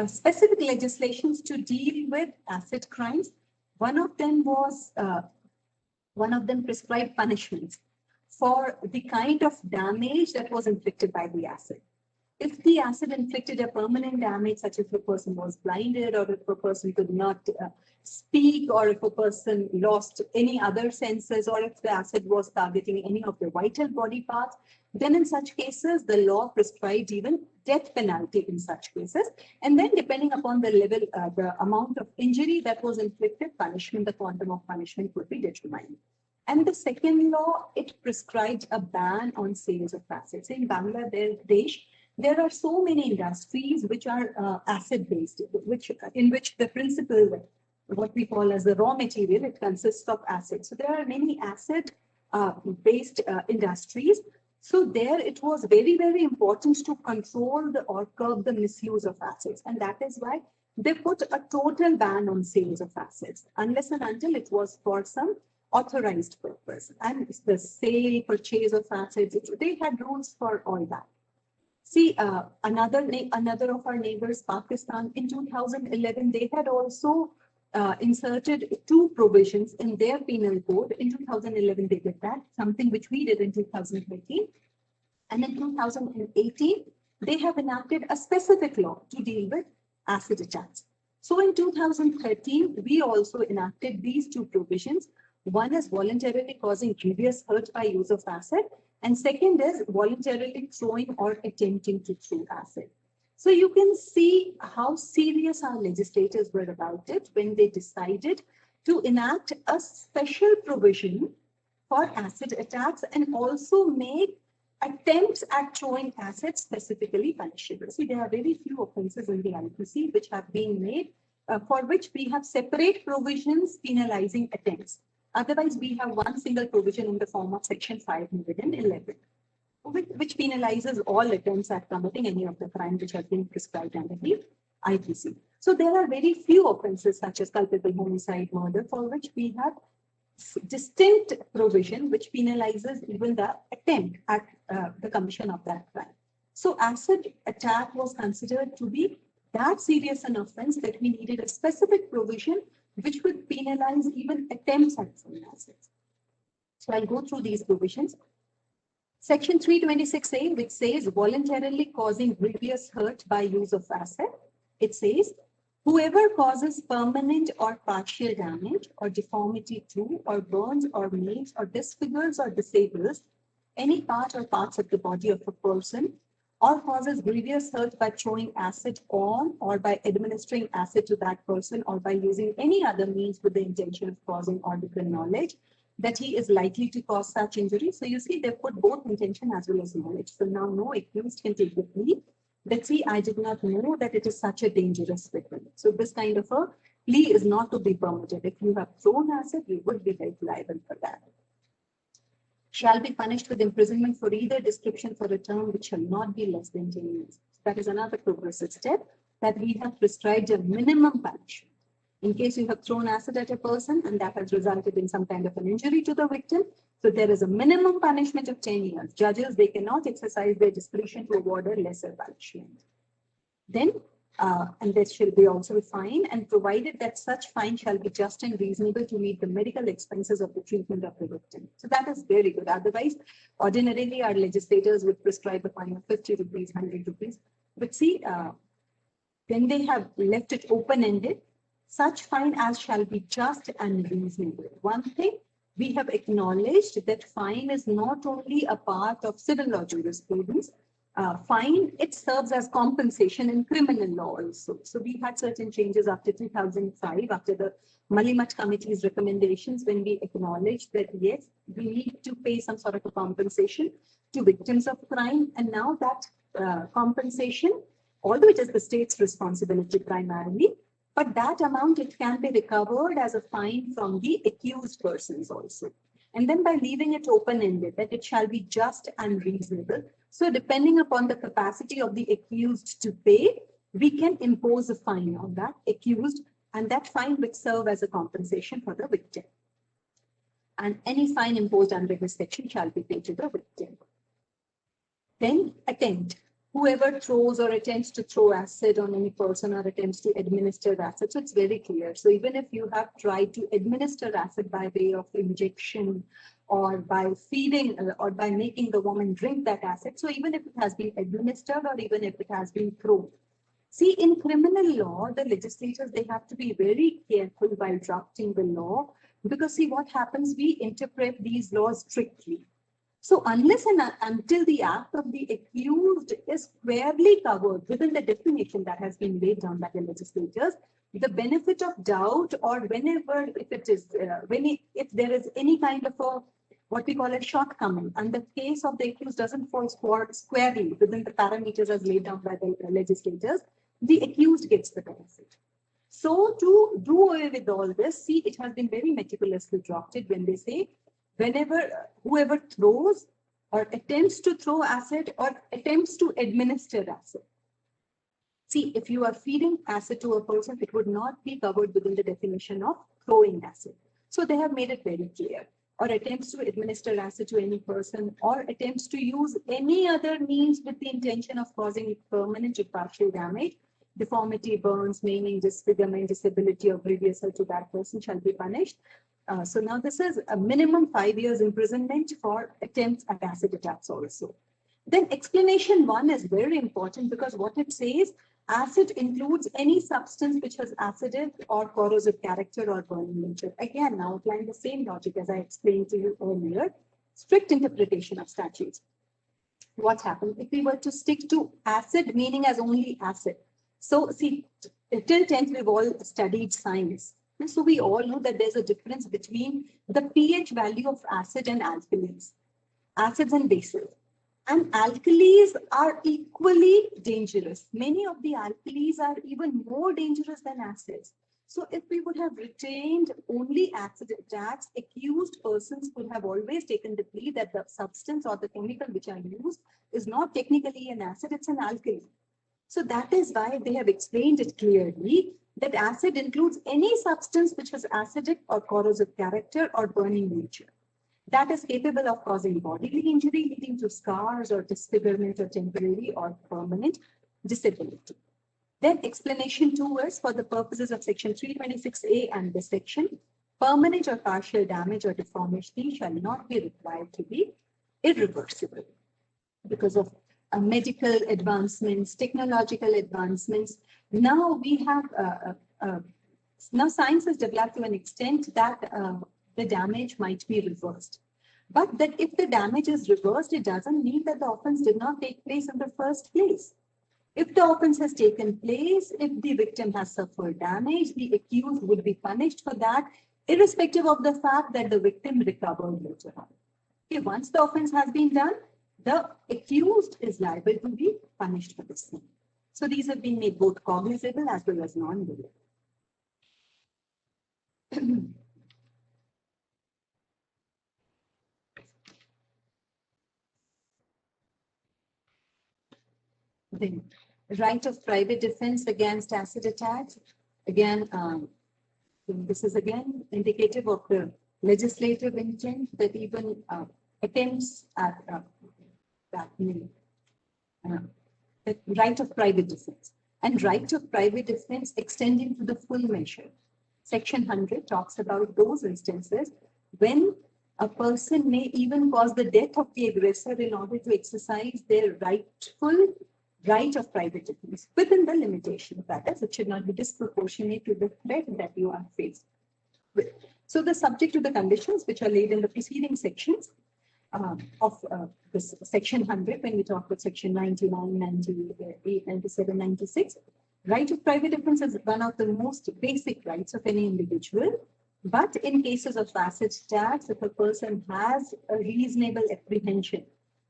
specific legislations to deal with acid crimes. One of them prescribed punishments for the kind of damage that was inflicted by the acid. If the acid inflicted a permanent damage, such as if a person was blinded, or if a person could not speak, or if a person lost any other senses, or if the acid was targeting any of the vital body parts, then in such cases, the law prescribed even death penalty in such cases. And then depending upon the level, the amount of injury that was inflicted, punishment, the quantum of punishment would be determined. And the second law, it prescribed a ban on sales of acids. In Bangladesh, there are so many industries which are acid-based, in which the principal, what we call as the raw material, it consists of acid. So there are many acid-based industries. So there it was very, very important to control or curb the misuse of acids. And that is why they put a total ban on sales of acids, unless and until it was for some authorized purpose. And the sale, purchase of acids, they had rules for all that. See, another of our neighbors, Pakistan, in 2011, they had also inserted two provisions in their penal code. In 2011, they did that, something which we did in 2013. And in 2018, they have enacted a specific law to deal with acid attacks. So in 2013, we also enacted these two provisions. One is voluntarily causing grievous hurt by use of acid, and second is voluntarily throwing or attempting to throw acid. So you can see how serious our legislators were about it when they decided to enact a special provision for acid attacks and also make attempts at throwing acid specifically punishable. See, there are very few offenses in the IPC which have been made for which we have separate provisions penalizing attempts. Otherwise, we have one single provision in the form of Section 511, which penalizes all attempts at committing any of the crimes which have been prescribed under the IPC. So there are very few offenses such as culpable homicide, murder, for which we have distinct provision which penalizes even the attempt at the commission of that crime. So acid attack was considered to be that serious an offense that we needed a specific provision which would penalize even attempts at throwing acids. So I'll go through these provisions. Section 326A, which says voluntarily causing grievous hurt by use of acid. It says, whoever causes permanent or partial damage or deformity to, or burns or maims or disfigures or disables any part or parts of the body of a person, or causes grievous hurt by throwing acid on or by administering acid to that person, or by using any other means with the intention of causing or with the knowledge that he is likely to cause such injury. So you see, they put both intention as well as knowledge. So now no accused can take the plea that, see, I did not know that it is such a dangerous weapon. So this kind of a plea is not to be permitted. If you have thrown acid, you would be held liable for that. Shall be punished with imprisonment for either description for a term which shall not be less than 10 years. That is another progressive step, that we have prescribed a minimum punishment. In case you have thrown acid at a person and that has resulted in some kind of an injury to the victim, so there is a minimum punishment of 10 years. Judges, they cannot exercise their discretion to award a lesser punishment. Then, and there shall be also a fine, and provided that such fine shall be just and reasonable to meet the medical expenses of the treatment of the victim. So that is very good. Otherwise, ordinarily our legislators would prescribe a fine of 50 rupees, 100 rupees. But see, when they have left it open-ended, such fine as shall be just and reasonable. One thing, we have acknowledged that fine is not only a part of civil law jurisprudence, fine, it serves as compensation in criminal law also. So we had certain changes after 2005, after the Malimat Committee's recommendations, when we acknowledged that, yes, we need to pay some sort of a compensation to victims of crime. And now that compensation, although it is the state's responsibility primarily, but that amount, it can be recovered as a fine from the accused persons also. And then by leaving it open-ended, that it shall be just and reasonable. So depending upon the capacity of the accused to pay, we can impose a fine on that accused, and that fine would serve as a compensation for the victim. And any fine imposed under this section shall be paid to the victim. Then attempt. Whoever throws or attempts to throw acid on any person or attempts to administer acid. So it's very clear. So even if you have tried to administer acid by way of injection or by feeding or by making the woman drink that acid, so even if it has been administered or even if it has been thrown. See, in criminal law, the legislators, they have to be very careful while drafting the law, because see what happens, we interpret these laws strictly. So unless and until the act of the accused is squarely covered within the definition that has been laid down by the legislators, the benefit of doubt, or whenever, if it is, if there is any kind of a, what we call a shortcoming, and the case of the accused doesn't fall squarely within the parameters as laid down by the legislators, the accused gets the benefit. So to do away with all this, see, it has been very meticulously drafted when they say, whenever whoever throws or attempts to throw acid or attempts to administer acid. See, if you are feeding acid to a person, it would not be covered within the definition of throwing acid. So they have made it very clear. Or attempts to administer acid to any person, or attempts to use any other means with the intention of causing permanent or partial damage, deformity, burns, maiming, disfigurement, disability, or grievous to that person shall be punished. So now this is a minimum 5 years imprisonment for attempts at acid attacks also. Then explanation 1 is very important, because what it says, acid includes any substance which has acidic or corrosive character or burning nature. Again, now applying the same logic as I explained to you earlier, strict interpretation of statutes. What happened if we were to stick to acid meaning as only acid? So see, till 10th we've all studied science. And so we all know that there's a difference between the pH value of acid and alkalis, acids and bases. And alkalis are equally dangerous. Many of the alkalis are even more dangerous than acids. So if we would have retained only acid attacks, accused persons could have always taken the plea that the substance or the chemical which are used is not technically an acid, it's an alkali. So that is why they have explained it clearly that acid includes any substance which has acidic or corrosive character or burning nature that is capable of causing bodily injury, leading to scars or disfigurement or temporary or permanent disability. Then explanation 2 is, for the purposes of section 326A and this section, permanent or partial damage or deformity shall not be required to be irreversible because of medical advancements, technological advancements. Now we have, now science has developed to an extent that the damage might be reversed. But that if the damage is reversed, it doesn't mean that the offense did not take place in the first place. If the offense has taken place, if the victim has suffered damage, the accused would be punished for that, irrespective of the fact that the victim recovered later on. Okay, once the offense has been done, the accused is liable to be punished for this thing. So these have been made both cognizable as well as non-liable. Then, right of private defense against acid attacks. Again, this is again indicative of the legislative intent that even attempts at that right of private defense and right of private defense extending to the full measure. Section 100 talks about those instances when a person may even cause the death of the aggressor in order to exercise their rightful right of private defense within the limitation. That is, it should not be disproportionate to the threat that you are faced with. So the subject to the conditions which are laid in the preceding sections, this section 100, when we talk about section 99, 98, 97, 96. Right of private defense is one of the most basic rights of any individual. But in cases of acid attacks, if a person has a reasonable apprehension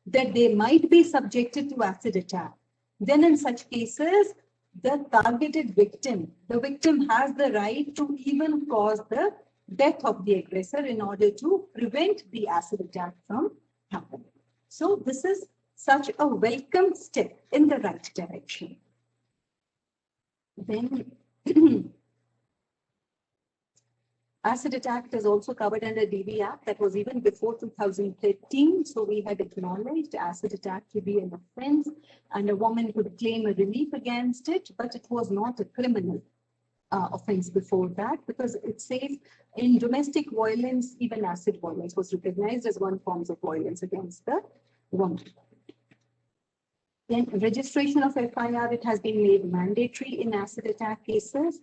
that they might be subjected to acid attack, then in such cases, the targeted victim, the victim has the right to even cause the death of the aggressor in order to prevent the acid attack from happening. So this is such a welcome step in the right direction. Then acid attack is also covered under DV Act. That was even before 2013. So we had acknowledged acid attack to be an offense and a woman could claim a relief against it, but it was not a criminal offense before that, because it says in domestic violence, even acid violence was recognized as one form of violence against the woman. Then registration of FIR, it has been made mandatory in acid attack cases.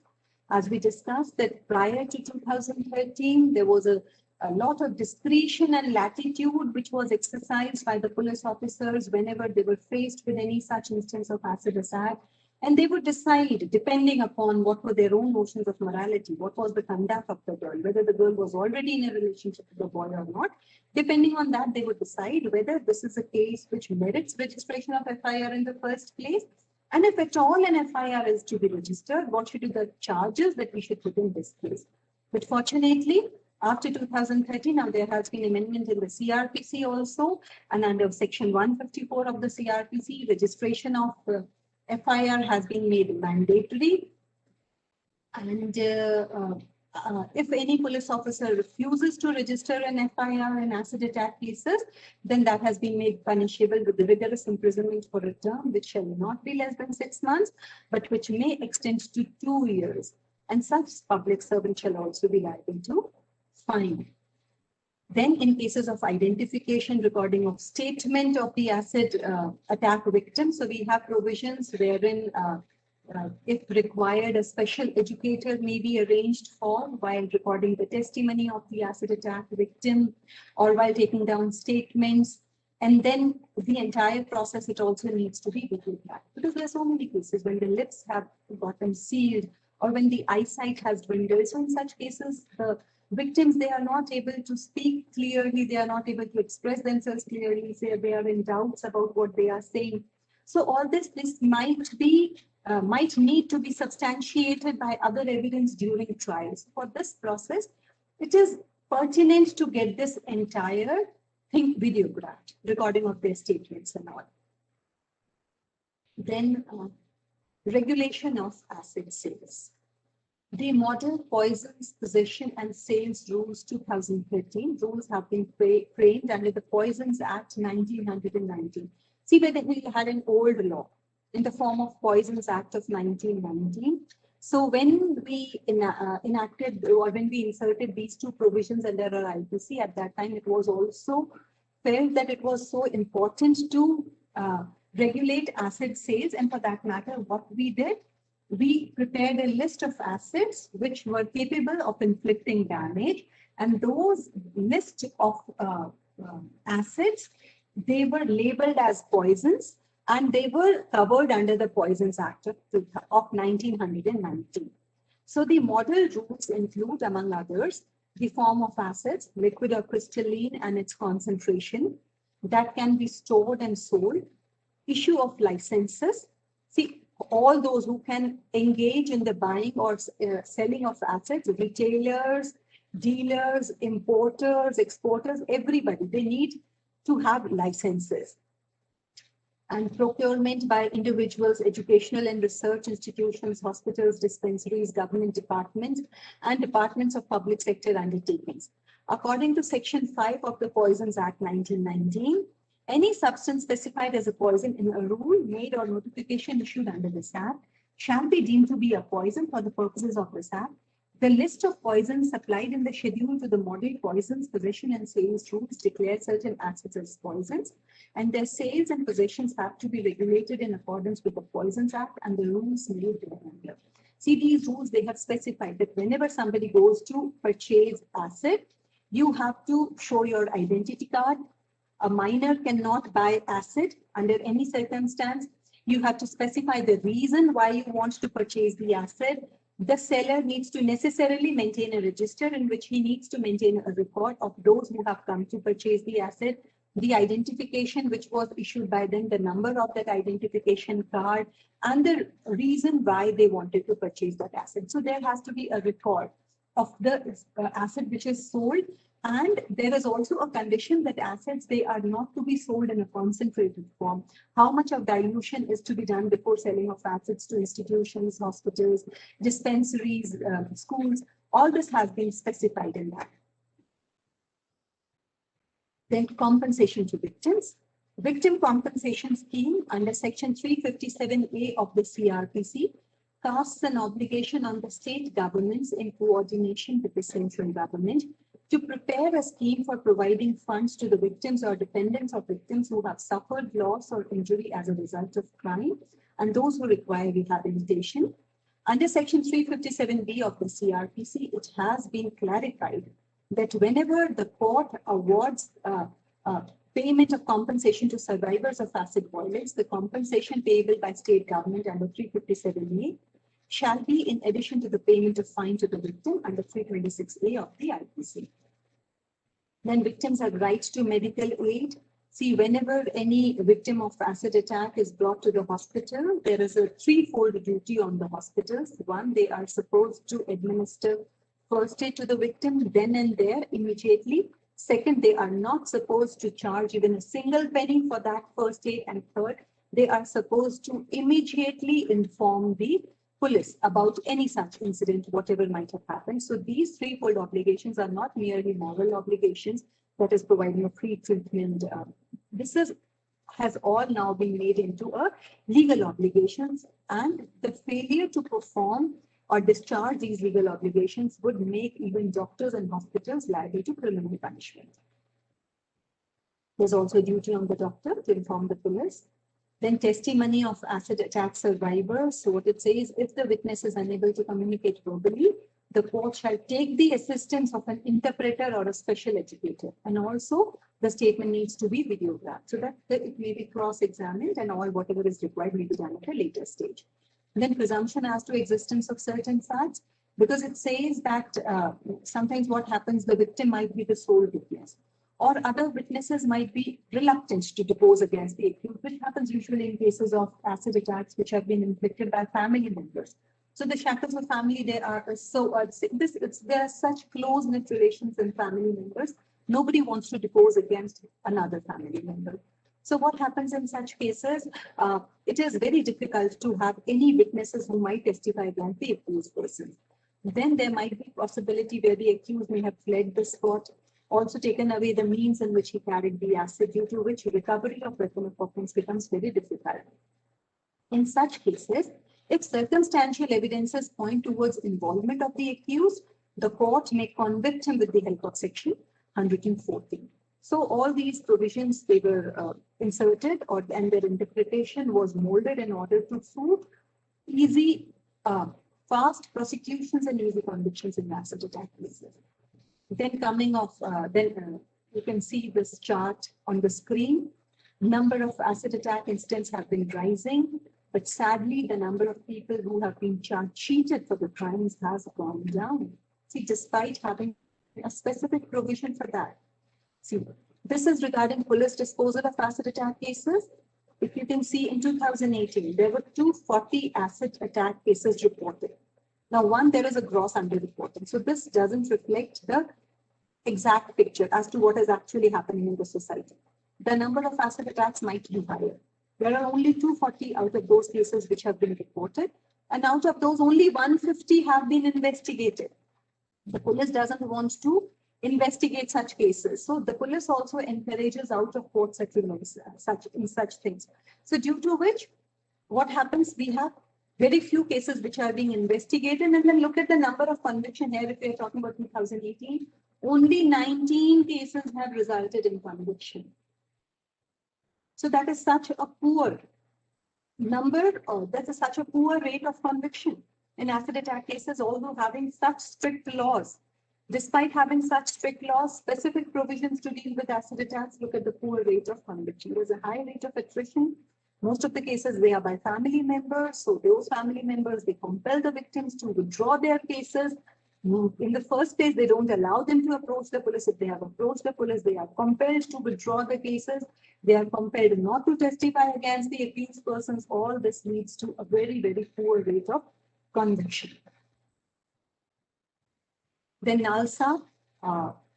As we discussed that prior to 2013, there was a lot of discretion and latitude which was exercised by the police officers whenever they were faced with any such instance of acid attack. And they would decide, depending upon what were their own notions of morality, what was the conduct of the girl, whether the girl was already in a relationship with the boy or not. Depending on that, they would decide whether this is a case which merits registration of FIR in the first place. And if at all an FIR is to be registered, what should be the charges that we should put in this case? But fortunately, after 2013, now there has been amendment in the CRPC also, and under section 154 of the CRPC, registration of FIR has been made mandatory. And if any police officer refuses to register an FIR in acid attack cases, then that has been made punishable with rigorous imprisonment for a term which shall not be less than 6 months, but which may extend to 2 years. And such public servant shall also be liable to fine. Then in cases of identification, recording of statement of the acid attack victim, so we have provisions wherein if required, a special educator may be arranged for while recording the testimony of the acid attack victim or while taking down statements. And then the entire process, it also needs to be video tracked, because there are so many cases when the lips have gotten sealed or when the eyesight has dwindled. So in such cases, the victims, they are not able to speak clearly, they are not able to express themselves clearly, say they are in doubts about what they are saying. So all this might need to be substantiated by other evidence during trials. For this process, it is pertinent to get this entire thing videographed, recording of their statements and all. Then regulation of acid sales. The Model Poisons Possession and Sales Rules 2013 rules have been framed under the Poisons Act 1919. See, whether we had an old law in the form of Poisons Act of 1919. So when we enacted or when we inserted these two provisions under our IPC, at that time it was also felt that it was so important to regulate acid sales. And for that matter, what we did, we prepared a list of acids which were capable of inflicting damage. And those list of acids, they were labeled as poisons, and they were covered under the Poisons Act of 1919. So the model rules include, among others, the form of acids, liquid or crystalline, and its concentration that can be stored and sold, issue of licenses. See, all those who can engage in the buying or selling of acids, retailers, dealers, importers, exporters, everybody, they need to have licenses. And procurement by individuals, educational and research institutions, hospitals, dispensaries, government departments, and departments of public sector undertakings. According to Section 5 of the Poisons Act 1919, any substance specified as a poison in a rule made or notification issued under this Act shall be deemed to be a poison for the purposes of this Act. The list of poisons supplied in the schedule to the Model Poisons Possession and Sales Rules declare certain acids as poisons, and their sales and possessions have to be regulated in accordance with the Poisons Act and the rules made thereunder. See, these rules, they have specified that whenever somebody goes to purchase acid, you have to show your identity card, A minor cannot buy acid under any circumstance. You have to specify the reason why you want to purchase the acid. The seller needs to necessarily maintain a register in which he needs to maintain a record of those who have come to purchase the acid, the identification which was issued by them, the number of that identification card, and the reason why they wanted to purchase that acid. So there has to be a record of the acid which is sold. And there is also a condition that acids, they are not to be sold in a concentrated form. How much of dilution is to be done before selling of acids to institutions, hospitals, dispensaries, schools, all this has been specified in that. Then compensation to victims. Victim compensation scheme under section 357A of the CRPC casts an obligation on the state governments in coordination with the central government to prepare a scheme for providing funds to the victims or dependents of victims who have suffered loss or injury as a result of crime and those who require rehabilitation. Under section 357B of the CRPC, it has been clarified that whenever the court awards payment of compensation to survivors of acid violence, the compensation payable by state government under 357A shall be in addition to the payment of fine to the victim under 326A of the IPC. Then victims have rights to medical aid. See, whenever any victim of acid attack is brought to the hospital, there is a threefold duty on the hospitals. One, they are supposed to administer first aid to the victim then and there immediately. Second, they are not supposed to charge even a single penny for that first aid. And third, they are supposed to immediately inform the police about any such incident, whatever might have happened. So these threefold obligations are not merely moral obligations, that is providing a free treatment. This has all now been made into a legal obligations, and the failure to perform or discharge these legal obligations would make even doctors and hospitals liable to criminal punishment. There's also a duty on the doctor to inform the police. Then testimony of acid attack survivors. So what it says, if the witness is unable to communicate verbally, the court shall take the assistance of an interpreter or a special educator. And also the statement needs to be videographed so that it may be cross-examined and all whatever is required may be done at a later stage. And then presumption as to existence of certain facts, because it says that sometimes what happens, the victim might be the sole witness, or other witnesses might be reluctant to depose against the accused, which happens usually in cases of acid attacks which have been inflicted by family members. So the shackles of family, there are there are such close-knit relations in family members. Nobody wants to depose against another family member. So what happens in such cases? It is very difficult to have any witnesses who might testify against the accused person. Then there might be possibility where the accused may have fled the spot, also taken away the means in which he carried the acid, due to which recovery of weapon of offense becomes very difficult. In such cases, if circumstantial evidences point towards involvement of the accused, the court may convict him with the help of section 114. So all these provisions, they were inserted, and their interpretation was molded in order to suit easy, fast prosecutions and easy convictions in acid attack cases. Then coming off, you can see this chart on the screen. Number of acid attack incidents have been rising, but sadly, the number of people who have been cheated for the crimes has gone down. See, despite having a specific provision for that. See, this is regarding police disposal of acid attack cases. If you can see, in 2018, there were 240 acid attack cases reported. Now, there is a gross underreporting. So this doesn't reflect the exact picture as to what is actually happening in the society. The number of acid attacks might be higher. There are only 240 out of those cases which have been reported. And out of those, only 150 have been investigated. The police doesn't want to investigate such cases. So the police also encourages out-of-court settlements in such things. So due to which, what happens, we have very few cases which are being investigated. And then look at the number of conviction here. If we're talking about 2018, only 19 cases have resulted in conviction. So that is such a poor number, or that's such a poor rate of conviction in acid attack cases, although having such strict laws. Despite having such strict laws, specific provisions to deal with acid attacks, look at the poor rate of conviction. There's a high rate of attrition. Most of the cases, they are by family members. So those family members, they compel the victims to withdraw their cases. In the first place, they don't allow them to approach the police. If they have approached the police, they are compelled to withdraw the cases. They are compelled not to testify against the accused persons. All this leads to a very, very poor rate of conviction. Then NALSA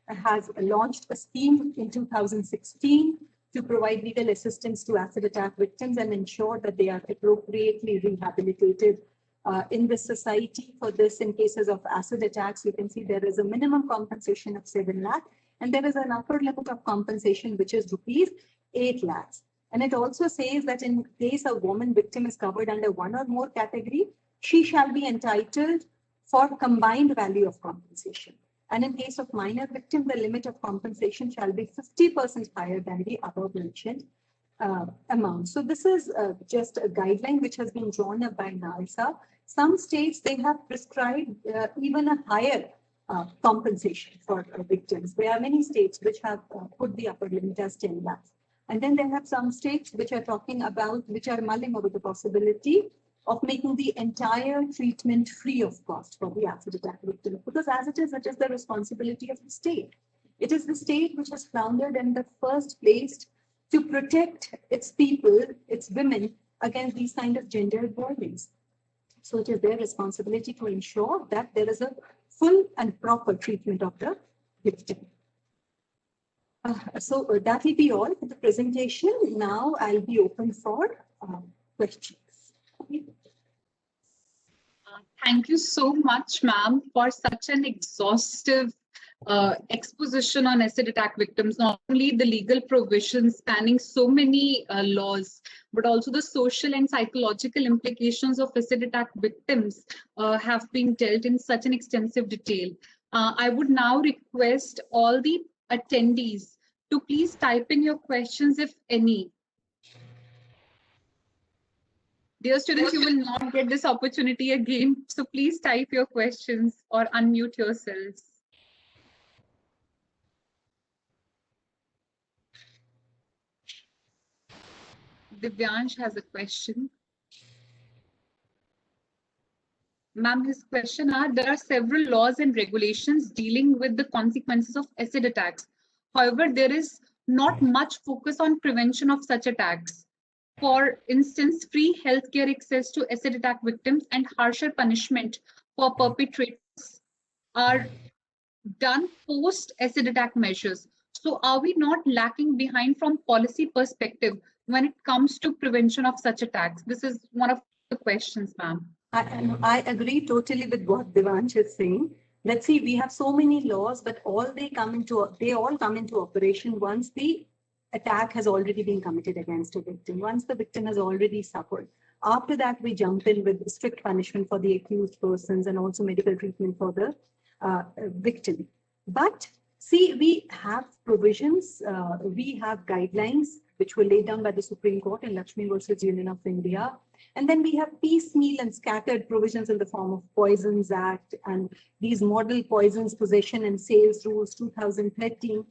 has launched a scheme in 2016 to provide legal assistance to acid attack victims and ensure that they are appropriately rehabilitated in the society. For this, in cases of acid attacks, you can see there is a minimum compensation of 7 lakh and there is an upper limit of compensation which is rupees 8 lakhs. And it also says that in case a woman victim is covered under one or more category, she shall be entitled for combined value of compensation. And in case of minor victim, the limit of compensation shall be 50% higher than the above mentioned amount. So this is just a guideline which has been drawn up by NALSA. Some states, they have prescribed even a higher compensation for victims. There are many states which have put the upper limit as 10 lakhs. And then they have some states which are talking about, which are mulling over the possibility of making the entire treatment free of cost for the acid attack victim. Because as it is the responsibility of the state. It is the state which has floundered in the first place to protect its people, its women, against these kind of gendered violence. So it is their responsibility to ensure that there is a full and proper treatment of the victim. So that will be all for the presentation. Now I'll be open for questions. Thank you so much, ma'am, for such an exhaustive exposition on acid attack victims, not only the legal provisions spanning so many laws, but also the social and psychological implications of acid attack victims have been dealt in such an extensive detail. I would now request all the attendees to please type in your questions, if any. Dear students, you will not get this opportunity again, so please type your questions or unmute yourselves. Divyansh has a question. Ma'am, his question are, there are several laws and regulations dealing with the consequences of acid attacks. However, there is not much focus on prevention of such attacks. For instance, free healthcare access to acid attack victims and harsher punishment for perpetrators are done post acid attack measures. So are we not lacking behind from policy perspective when it comes to prevention of such attacks? This is one of the questions, ma'am. I agree totally with what Devansh is saying. Let's see, we have so many laws, but they all come into operation once the attack has already been committed against a victim, once the victim has already suffered. After that, we jump in with strict punishment for the accused persons and also medical treatment for the victim. But see, we have provisions, we have guidelines which were laid down by the Supreme Court in Lakshmi versus Union of India. And then we have piecemeal and scattered provisions in the form of Poisons Act and these model poisons possession and sales rules 2013.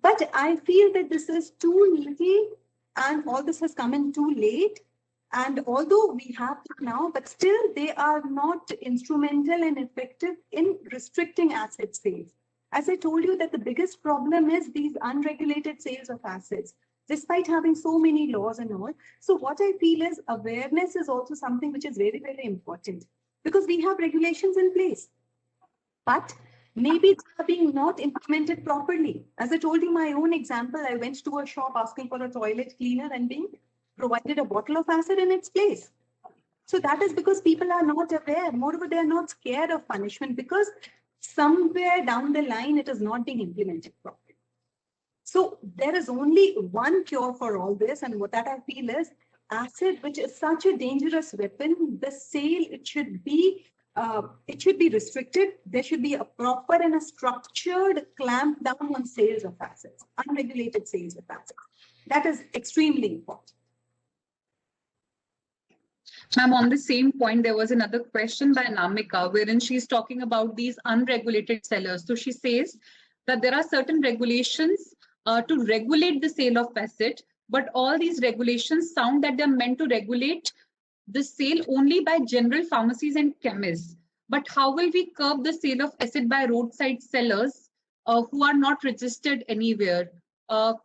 But I feel that this is too little and all this has come in too late. And although we have it now, but still they are not instrumental and effective in restricting acid sales. As I told you that the biggest problem is these unregulated sales of acids, despite having so many laws and all. So what I feel is awareness is also something which is very, very important because we have regulations in place, but maybe they are being not implemented properly. As I told you my own example, I went to a shop asking for a toilet cleaner and being provided a bottle of acid in its place. So that is because people are not aware. Moreover, they are not scared of punishment because somewhere down the line, it is not being implemented properly. So there is only one cure for all this. And what that I feel is acid, which is such a dangerous weapon, the sale, it should be restricted. There should be a proper and a structured clamp down on sales of acids, unregulated sales of acids. That is extremely important. Ma'am, on the same point, there was another question by Namika, wherein she's talking about these unregulated sellers. So she says that there are certain regulations to regulate the sale of acid, but all these regulations sound that they're meant to regulate the sale only by general pharmacies and chemists. But how will we curb the sale of acid by roadside sellers who are not registered anywhere?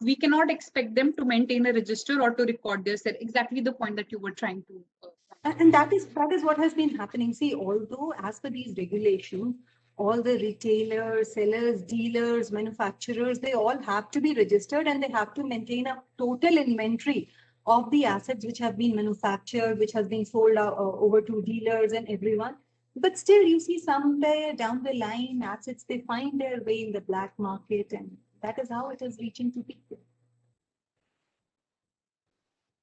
We cannot expect them to maintain a register or to record their sale. Exactly the point that you were trying to. And that is what has been happening. See, although as per these regulations, all the retailers, sellers, dealers, manufacturers, they all have to be registered and they have to maintain a total inventory of the assets which have been manufactured, which has been sold over to dealers and everyone. But still, you see somewhere down the line, assets, they find their way in the black market, and that is how it is reaching to people.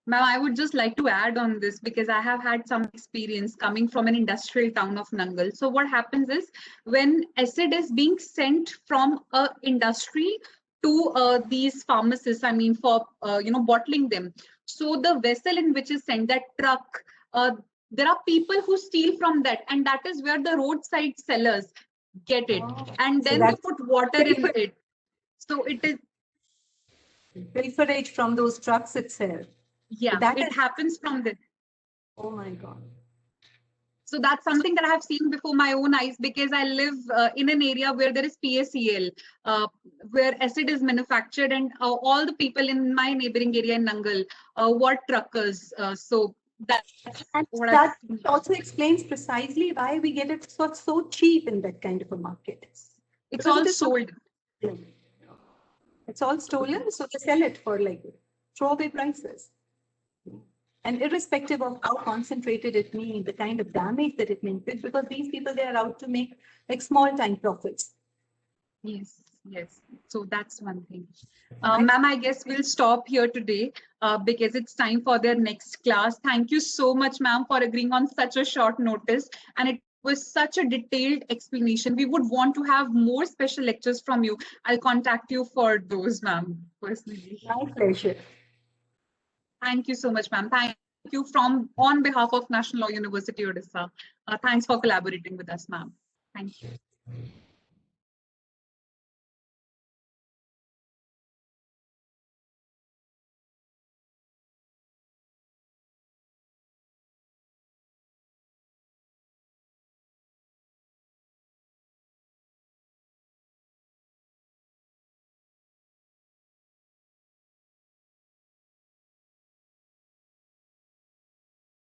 Ma'am, I would just like to add on this because I have had some experience coming from an industrial town of Nangal. So what happens is when acid is being sent from a industry to these pharmacists, I mean for bottling them. So the vessel in which is sent, that truck, there are people who steal from that, and that is where the roadside sellers get it, and then they put water in it. So it is pilferage from those trucks itself. Yeah, that it happens from this. Oh my God. So that's something that I have seen before my own eyes because I live in an area where there is PACL, where acid is manufactured, and all the people in my neighboring area in Nangal were truckers. So that's what that also explains precisely why we get it so cheap in that kind of a market. It's all sold. It's all stolen, so they sell it for like throwaway prices. And irrespective of how concentrated it means, the kind of damage that it means, because these people, they are out to make like small time profits. Yes. So that's one thing. Ma'am, I guess we'll stop here today because it's time for their next class. Thank you so much, ma'am, for agreeing on such a short notice. And it was such a detailed explanation. We would want to have more special lectures from you. I'll contact you for those, ma'am, personally. My pleasure. Thank you so much, ma'am. Thank you on behalf of National Law University Odisha. Thanks for collaborating with us, ma'am. Thank you.